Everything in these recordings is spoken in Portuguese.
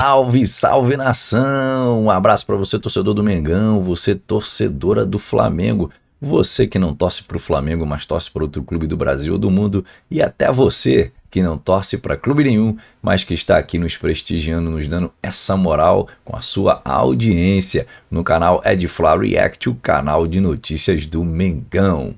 Salve, salve nação! Um abraço para você, torcedor do Mengão, você, torcedora do Flamengo, você que não torce para o Flamengo, mas torce para outro clube do Brasil ou do mundo, e até você que não torce para clube nenhum, mas que está aqui nos prestigiando, nos dando essa moral com a sua audiência no canal Edfla React, o canal de notícias do Mengão.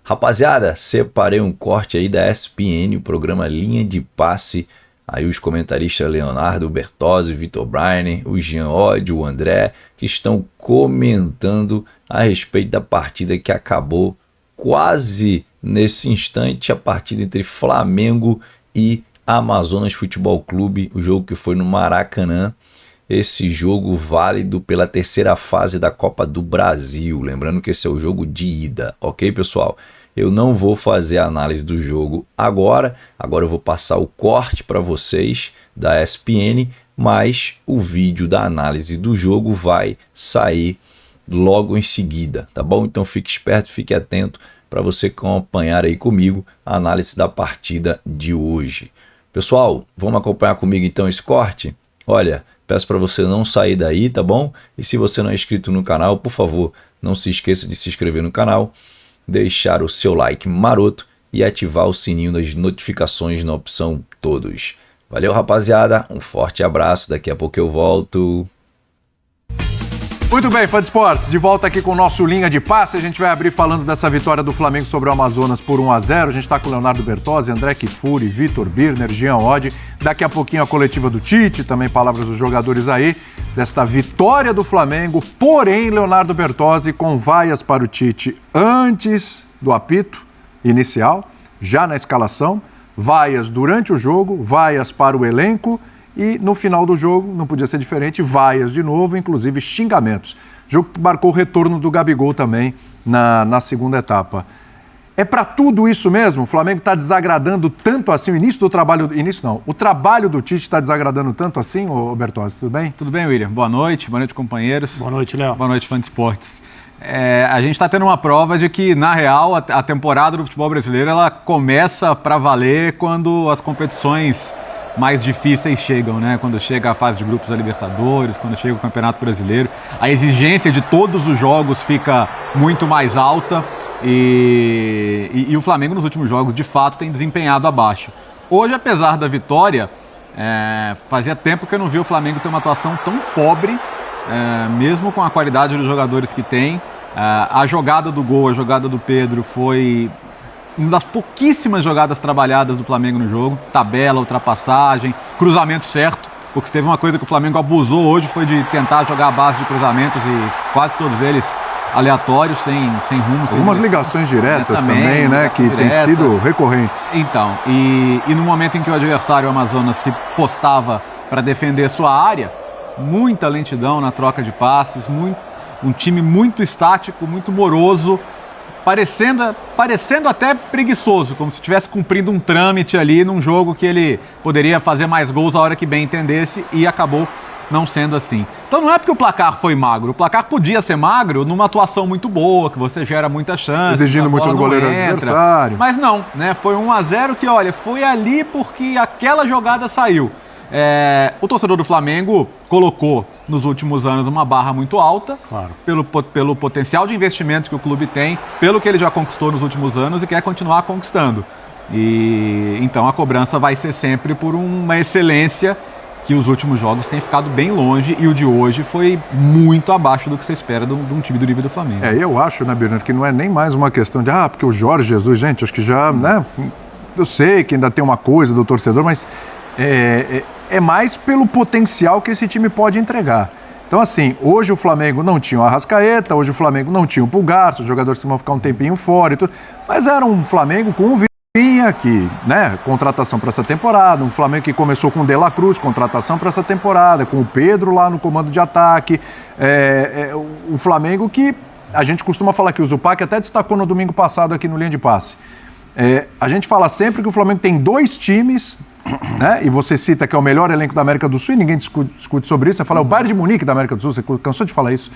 Rapaziada, separei um corte aí da ESPN, o programa Linha de Passe. Aí os comentaristas Leonardo Bertozzi, Vitor Brainer, o Jean Oddi, o André, que estão comentando a respeito da partida que acabou quase nesse instante, a partida entre Flamengo e Amazonas Futebol Clube, o jogo que foi no Maracanã. Esse jogo válido pela terceira fase da Copa do Brasil. Lembrando que esse é o jogo de ida, ok, pessoal? Eu não vou fazer a análise do jogo agora eu vou passar o corte para vocês da ESPN, mas o vídeo da análise do jogo vai sair logo em seguida, tá bom? Então fique esperto, fique atento para você acompanhar aí comigo a análise da partida de hoje. Pessoal, vamos acompanhar comigo então esse corte? Olha, peço para você não sair daí, tá bom? E se você não é inscrito no canal, por favor, não se esqueça de se inscrever no canal, deixar o seu like maroto e ativar o sininho das notificações na opção todos. Valeu, rapaziada, um forte abraço, daqui a pouco eu volto. Muito bem, fã de esportes, de volta aqui com o nosso Linha de Passe. A gente vai abrir falando dessa vitória do Flamengo sobre o Amazonas por 1-0. A gente está com o Leonardo Bertozzi, André Kifuri, Vitor Birner, Jean Oddi. Daqui a pouquinho a coletiva do Tite, também palavras dos jogadores aí, desta vitória do Flamengo. Porém, Leonardo Bertozzi com vaias para o Tite antes do apito inicial, já na escalação, vaias durante o jogo, vaias para o elenco. E no final do jogo, não podia ser diferente, vaias de novo, inclusive xingamentos. Jogo que marcou o retorno do Gabigol também na segunda etapa. É para tudo isso mesmo? O Flamengo está desagradando tanto assim? O trabalho do Tite está desagradando tanto assim, ô Bertozzi, tudo bem? Tudo bem, William. Boa noite, companheiros. Boa noite, Léo. Boa noite, fã de esportes. A gente está tendo uma prova de que, na real, a temporada do futebol brasileiro ela começa para valer quando as competições mais difíceis chegam, né? Quando chega a fase de grupos da Libertadores, quando chega o Campeonato Brasileiro, a exigência de todos os jogos fica muito mais alta e o Flamengo nos últimos jogos, de fato, tem desempenhado abaixo. Hoje, apesar da vitória, fazia tempo que eu não vi o Flamengo ter uma atuação tão pobre, mesmo com a qualidade dos jogadores que tem. A jogada do gol, a jogada do Pedro foi uma das pouquíssimas jogadas trabalhadas do Flamengo no jogo. Tabela, ultrapassagem, cruzamento certo. Porque se teve uma coisa que o Flamengo abusou hoje foi de tentar jogar a base de cruzamentos e quase todos eles aleatórios, sem rumo. Algumas ligações diretas também, né? Que têm sido recorrentes. Então, e no momento em que o adversário, o Amazonas, se postava para defender sua área, muita lentidão na troca de passes, um time muito estático, muito moroso, parecendo até preguiçoso, como se estivesse cumprindo um trâmite ali num jogo que ele poderia fazer mais gols a hora que bem entendesse e acabou não sendo assim. Então não é porque o placar foi magro, o placar podia ser magro numa atuação muito boa, que você gera muita chance. Exigindo muito do goleiro adversário. Mas não, né? Foi 1-0 que, olha, foi ali porque aquela jogada saiu. O torcedor do Flamengo colocou nos últimos anos uma barra muito alta, claro, pelo potencial de investimento que o clube tem, pelo que ele já conquistou nos últimos anos e quer continuar conquistando. E então a cobrança vai ser sempre por uma excelência que os últimos jogos têm ficado bem longe e o de hoje foi muito abaixo do que você espera de um time do nível do Flamengo. Eu acho, né, Birner, que não é nem mais uma questão de porque o Jorge Jesus, gente, acho que já, né, eu sei que ainda tem uma coisa do torcedor, mas é mais pelo potencial que esse time pode entregar. Então, assim, hoje o Flamengo não tinha o Arrascaeta, hoje o Flamengo não tinha o Pulgar, os jogadores vão ficar um tempinho fora e tudo, mas era um Flamengo com o Vitinha, que, né, contratação para essa temporada, um Flamengo que começou com o De La Cruz, contratação para essa temporada, com o Pedro lá no comando de ataque, o Flamengo que a gente costuma falar que o Zupac até destacou no domingo passado aqui no Linha de Passe. A gente fala sempre que o Flamengo tem dois times, né? E você cita que é o melhor elenco da América do Sul e ninguém discute sobre isso. Você fala, é o Bayern de Munique da América do Sul, você cansou de falar isso.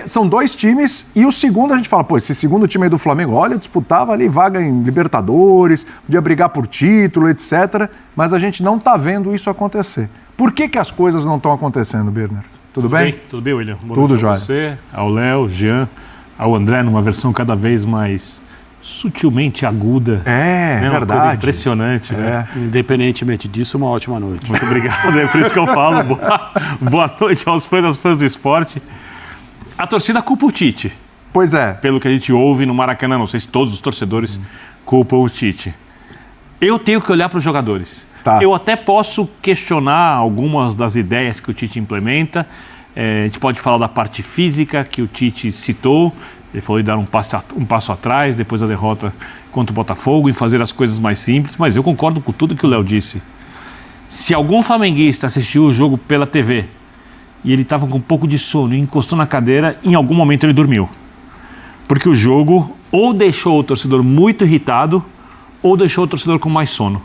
São dois times e o segundo a gente fala, esse segundo time aí do Flamengo, olha, disputava ali vaga em Libertadores, podia brigar por título, etc. Mas a gente não está vendo isso acontecer. Por que as coisas não estão acontecendo, Birner? Tudo bem? Tudo bem, William? Boa Tudo noite jóia. a você, ao Léo, Jean, ao André, numa versão cada vez mais sutilmente aguda. É Uma verdade. coisa impressionante, né? Independentemente disso, uma ótima noite. Muito obrigado, é por isso que eu falo. Boa noite aos fãs do esporte. A torcida culpa o Tite. Pois é. Pelo que a gente ouve no Maracanã, não sei se todos os torcedores culpam o Tite. Eu tenho que olhar para os jogadores. Tá. Eu até posso questionar algumas das ideias que o Tite implementa. A gente pode falar da parte física que o Tite citou. Ele falou em dar um passo atrás, depois da derrota contra o Botafogo, em fazer as coisas mais simples. Mas eu concordo com tudo que o Léo disse. Se algum flamenguista assistiu o jogo pela TV e ele estava com um pouco de sono e encostou na cadeira, em algum momento ele dormiu. Porque o jogo ou deixou o torcedor muito irritado ou deixou o torcedor com mais sono.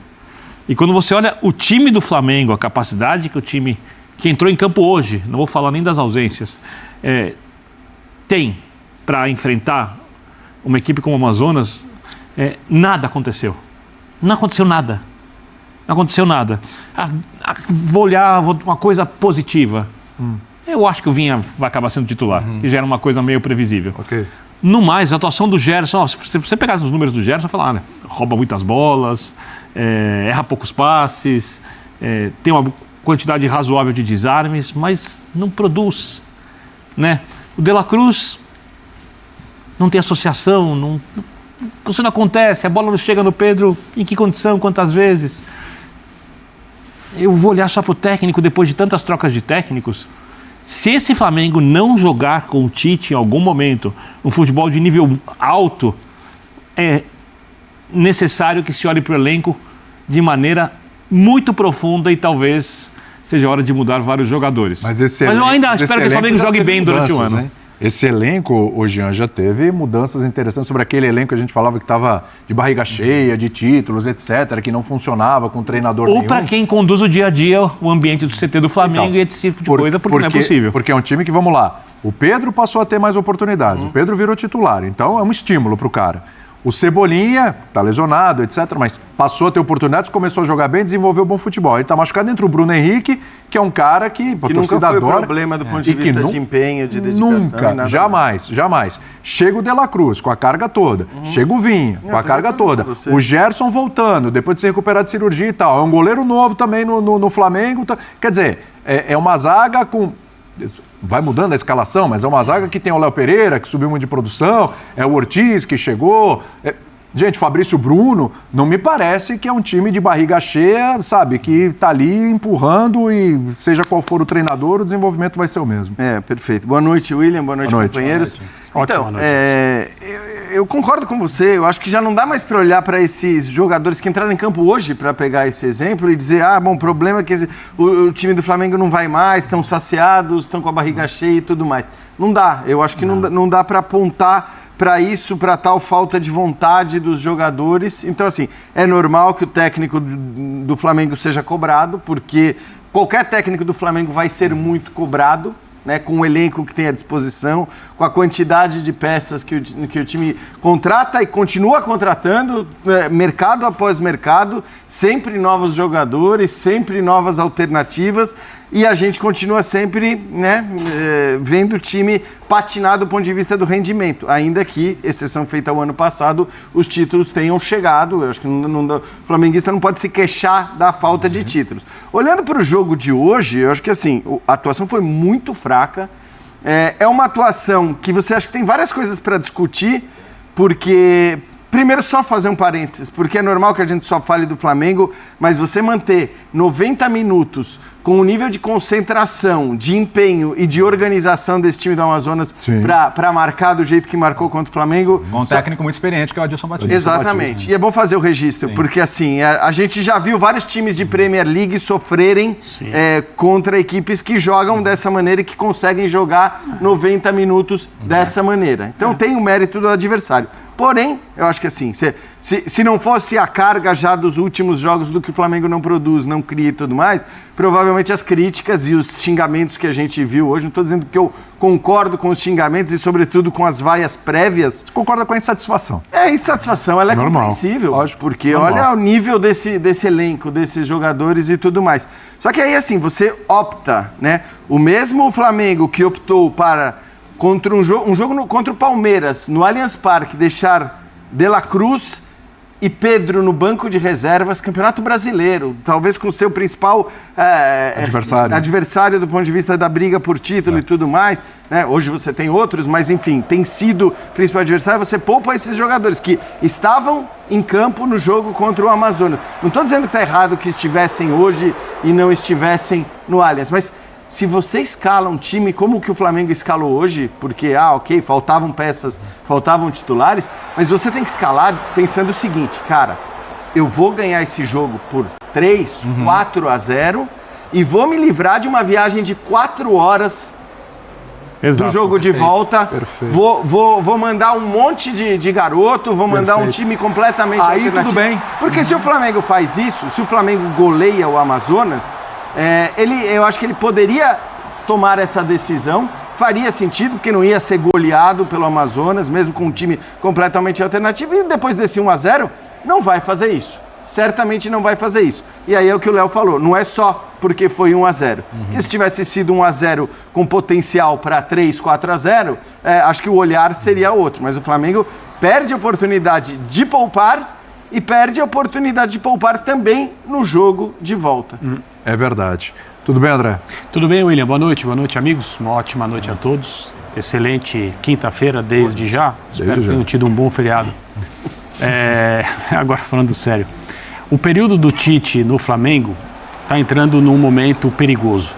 E quando você olha o time do Flamengo, a capacidade que o time que entrou em campo hoje, não vou falar nem das ausências, tem para enfrentar uma equipe como o Amazonas, nada aconteceu. Não aconteceu nada. Não aconteceu nada. Vou olhar uma coisa positiva. Eu acho que o Vinha vai acabar sendo titular, que já era uma coisa meio previsível. Ok. No mais, a atuação do Gerson, se você pegasse os números do Gerson, falar, né, rouba muitas bolas, erra poucos passes, tem uma quantidade razoável de desarmes, mas não produz, né? O De La Cruz não tem associação, isso não acontece, a bola não chega no Pedro, em que condição, quantas vezes? Eu vou olhar só para o técnico depois de tantas trocas de técnicos. Se esse Flamengo não jogar com o Tite em algum momento um futebol de nível alto, é necessário que se olhe para o elenco de maneira muito profunda e talvez seja hora de mudar vários jogadores. Mas eu ainda espero que esse Flamengo jogue bem durante o ano. Hein? Esse elenco, o Jean, já teve mudanças interessantes sobre aquele elenco que a gente falava que estava de barriga cheia, de títulos, etc., que não funcionava com treinador nenhum. Ou para quem conduz o dia a dia, o ambiente do CT do Flamengo e esse tipo de coisa, porque não é possível. Porque é um time que, vamos lá, o Pedro passou a ter mais oportunidades, o Pedro virou titular, então é um estímulo para o cara. O Cebolinha está lesionado, etc., mas passou a ter oportunidades, começou a jogar bem, desenvolveu bom futebol. Ele está machucado entre o Bruno Henrique, que é um cara que nunca foi problema do ponto de vista de empenho, de dedicação. Nunca, jamais. Chega o De La Cruz com a carga toda, chega o Vinha com a carga toda, o Gerson voltando, depois de se recuperar de cirurgia e tal. É um goleiro novo também no Flamengo. Quer dizer, é uma zaga com... Vai mudando a escalação, mas é uma zaga que tem o Léo Pereira, que subiu muito de produção, é o Ortiz, que chegou. Gente, Fabrício Bruno, não me parece que é um time de barriga cheia, sabe, que tá ali empurrando e seja qual for o treinador, o desenvolvimento vai ser o mesmo. Perfeito. Boa noite, William, boa noite, companheiros. Boa noite. Então, eu concordo com você, eu acho que já não dá mais para olhar para esses jogadores que entraram em campo hoje, para pegar esse exemplo e dizer, o problema é que o time do Flamengo não vai mais, estão saciados, estão com a barriga cheia e tudo mais. Não dá, eu acho que não dá para apontar para isso, para tal falta de vontade dos jogadores. Então, assim, é normal que o técnico do Flamengo seja cobrado, porque qualquer técnico do Flamengo vai ser muito cobrado, né, com o elenco que tem à disposição, com a quantidade de peças que o time contrata e continua contratando, mercado após mercado, sempre novos jogadores, sempre novas alternativas, e a gente continua sempre, né, vendo o time patinar do ponto de vista do rendimento, ainda que, exceção feita ao ano passado, os títulos tenham chegado. Eu acho que o flamenguista não pode se queixar da falta de títulos. Olhando para o jogo de hoje, eu acho que assim, a atuação foi muito fraca. É uma atuação que você acha que tem várias coisas para discutir, porque... Primeiro, só fazer um parênteses, porque é normal que a gente só fale do Flamengo, mas você manter 90 minutos com o nível de concentração, de empenho e de organização desse time do Amazonas para marcar do jeito que marcou contra o Flamengo... Um técnico muito experiente, que é o Adilson Batista. Exatamente. E é bom fazer o registro, porque assim, a gente já viu vários times de Premier League sofrerem contra equipes que jogam dessa maneira e que conseguem jogar 90 minutos dessa maneira. Então tem o mérito do adversário. Porém, eu acho que assim, se não fosse a carga já dos últimos jogos do que o Flamengo não produz, não cria e tudo mais, provavelmente as críticas e os xingamentos que a gente viu hoje, não estou dizendo que eu concordo com os xingamentos e sobretudo com as vaias prévias. Você concorda com a insatisfação? É, insatisfação, ela é compreensível, lógico, porque normal. olha o nível desse elenco, desses jogadores e tudo mais. Só que aí assim, você opta, né? O mesmo Flamengo que optou para... contra um jogo contra o Palmeiras, no Allianz Parque, deixar De La Cruz e Pedro no banco de reservas, Campeonato Brasileiro, talvez com o seu principal adversário do ponto de vista da briga por título e tudo mais, né? Hoje você tem outros, mas enfim, tem sido o principal adversário, você poupa esses jogadores que estavam em campo no jogo contra o Amazonas. Não estou dizendo que está errado que estivessem hoje e não estivessem no Allianz, mas se você escala um time como o que o Flamengo escalou hoje, porque, ok, faltavam peças, faltavam titulares, mas você tem que escalar pensando o seguinte, cara, eu vou ganhar esse jogo por 3, 4-0 e vou me livrar de uma viagem de 4 horas do jogo de volta. Perfeito. Vou mandar um monte de garoto, vou mandar um time completamente alternativo. Tudo bem. Porque se o Flamengo faz isso, se o Flamengo goleia o Amazonas... eu acho que ele poderia tomar essa decisão, faria sentido, porque não ia ser goleado pelo Amazonas, mesmo com um time completamente alternativo, e depois desse 1-0, não vai fazer isso. Certamente não vai fazer isso. E aí é o que o Léo falou, não é só porque foi 1-0. Porque se tivesse sido 1-0 com potencial para 3, 4-0, acho que o olhar seria outro. Mas o Flamengo perde a oportunidade de poupar e perde a oportunidade de poupar também no jogo de volta. É verdade. Tudo bem, André? Tudo bem, William? Boa noite, amigos. Uma ótima noite a todos. Excelente quinta-feira desde já. Espero que tenham tido um bom feriado. Agora falando sério. O período do Tite no Flamengo está entrando num momento perigoso.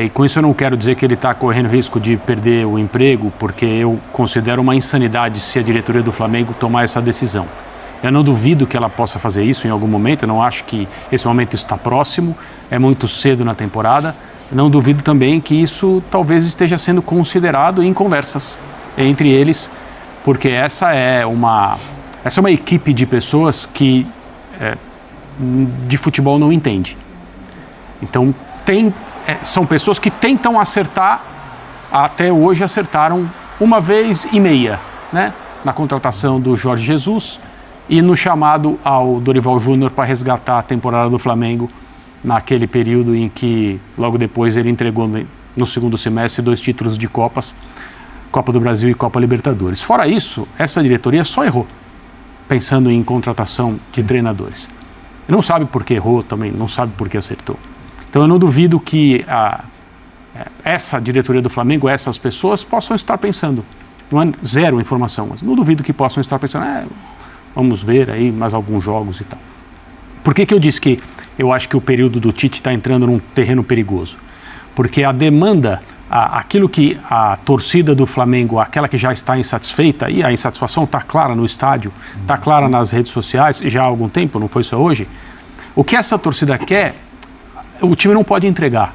E com isso eu não quero dizer que ele está correndo risco de perder o emprego, porque eu considero uma insanidade se a diretoria do Flamengo tomar essa decisão. Eu não duvido que ela possa fazer isso em algum momento, eu não acho que esse momento está próximo, é muito cedo na temporada. Eu não duvido também que isso talvez esteja sendo considerado em conversas entre eles, porque essa é uma equipe de pessoas que de futebol não entende. Então, são pessoas que tentam acertar, até hoje acertaram 1,5 vezes, né? Na contratação do Jorge Jesus, e no chamado ao Dorival Júnior para resgatar a temporada do Flamengo naquele período em que, logo depois, ele entregou no segundo semestre 2 títulos de Copas, Copa do Brasil e Copa Libertadores. Fora isso, essa diretoria só errou, pensando em contratação de treinadores. Não sabe por que errou também, não sabe por que acertou. Então eu não duvido que essa diretoria do Flamengo, essas pessoas, possam estar pensando, não é zero informação, mas não duvido que possam estar pensando, vamos ver aí mais alguns jogos e tal. Por que eu disse que eu acho que o período do Tite está entrando num terreno perigoso? Porque a demanda, aquilo que a torcida do Flamengo, aquela que já está insatisfeita, e a insatisfação está clara no estádio, está clara nas redes sociais, já há algum tempo, não foi só hoje, o que essa torcida quer, o time não pode entregar.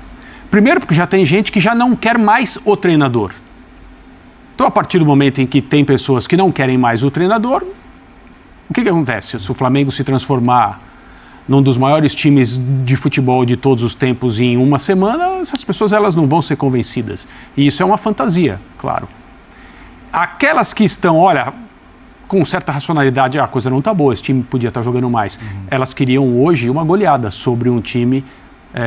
Primeiro porque já tem gente que já não quer mais o treinador. Então, a partir do momento em que tem pessoas que não querem mais o treinador, o que acontece? Se o Flamengo se transformar num dos maiores times de futebol de todos os tempos em uma semana, essas pessoas elas não vão ser convencidas. E isso é uma fantasia, claro. Aquelas que estão, com certa racionalidade, a coisa não está boa, esse time podia estar jogando mais. Elas queriam hoje uma goleada sobre um time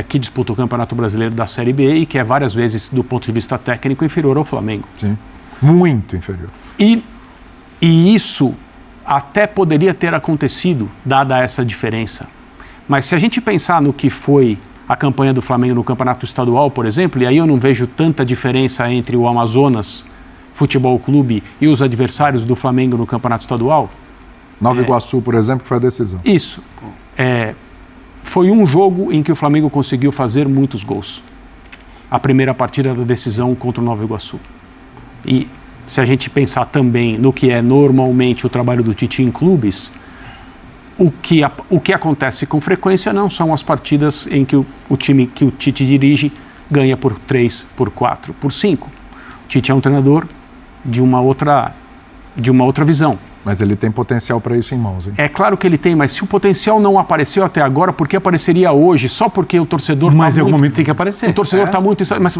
que disputa o Campeonato Brasileiro da Série B e que é várias vezes, do ponto de vista técnico, inferior ao Flamengo. Sim, muito inferior. E isso até poderia ter acontecido, dada essa diferença. Mas se a gente pensar no que foi a campanha do Flamengo no Campeonato Estadual, por exemplo, e aí eu não vejo tanta diferença entre o Amazonas Futebol Clube e os adversários do Flamengo no Campeonato Estadual. Nova Iguaçu, por exemplo, que foi a decisão. Isso. Foi um jogo em que o Flamengo conseguiu fazer muitos gols. A primeira partida da decisão contra o Nova Iguaçu. E se a gente pensar também no que é normalmente o trabalho do Tite em clubes, o que acontece com frequência não são as partidas em que o time que o Tite dirige ganha por 3, por 4, por 5. O Tite é um treinador de uma outra de uma outra visão. Mas ele tem potencial para isso em mãos, hein? É claro que ele tem, mas se o potencial não apareceu até agora, por que apareceria hoje? Só porque o torcedor... Mas em algum momento tem que aparecer. O torcedor está muito... Mas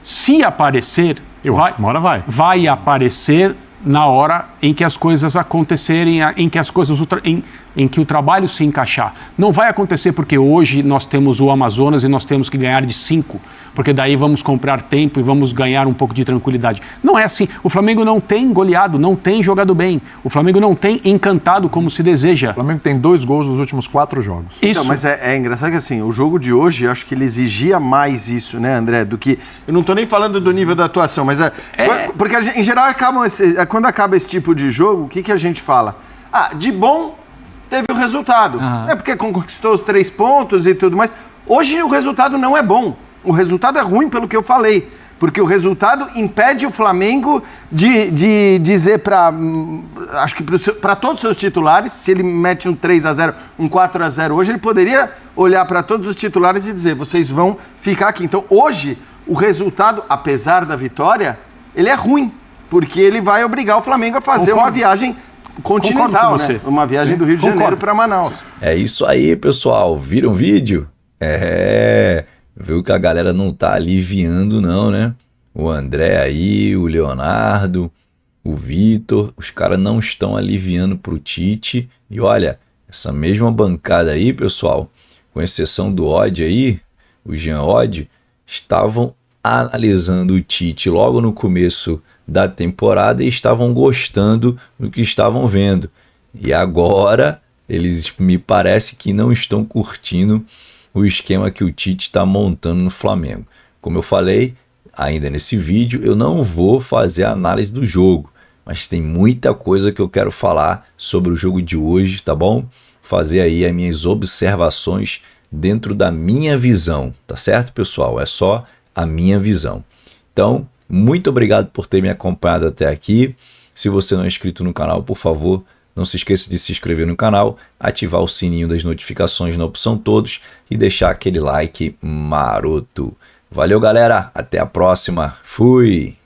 se aparecer... Uma hora vai. Vai aparecer na hora em que as coisas acontecerem, em que o trabalho se encaixar. Não vai acontecer porque hoje nós temos o Amazonas e nós temos que ganhar de 5, porque daí vamos comprar tempo e vamos ganhar um pouco de tranquilidade. Não é assim. O Flamengo não tem goleado, não tem jogado bem. O Flamengo não tem encantado como se deseja. O Flamengo tem 2 gols nos últimos 4 jogos. Então, mas é engraçado que assim, o jogo de hoje, eu acho que ele exigia mais isso, né, André, do que... Eu não tô nem falando do nível da atuação, mas porque em geral, quando acaba esse tipo de jogo, o que a gente fala? De bom, teve o resultado. É porque conquistou os 3 pontos e tudo mais. Hoje o resultado não é bom. O resultado é ruim pelo que eu falei. Porque o resultado impede o Flamengo de dizer acho que para todos os seus titulares, se ele mete um 3-0, um 4-0 hoje, ele poderia olhar para todos os titulares e dizer, vocês vão ficar aqui. Então hoje, o resultado, apesar da vitória, ele é ruim. Porque ele vai obrigar o Flamengo a fazer uma viagem continental, né? Uma viagem do Rio de Janeiro para Manaus. É isso aí, pessoal. Viram o vídeo? Viu que a galera não tá aliviando não, né? O André aí, o Leonardo, o Vitor, os caras não estão aliviando pro Tite. E olha, essa mesma bancada aí, pessoal, com exceção do Odd aí, o Jean Odd, estavam analisando o Tite logo no começo da temporada e estavam gostando do que estavam vendo. E agora eles me parece que não estão curtindo o esquema que o Tite está montando no Flamengo. Como eu falei ainda nesse vídeo, eu não vou fazer a análise do jogo, mas tem muita coisa que eu quero falar sobre o jogo de hoje, tá bom? Fazer aí as minhas observações dentro da minha visão, tá certo, pessoal? É só a minha visão. Então, muito obrigado por ter me acompanhado até aqui. Se você não é inscrito no canal, por favor, não se esqueça de se inscrever no canal, ativar o sininho das notificações na opção todos e deixar aquele like maroto. Valeu, galera. Até a próxima. Fui!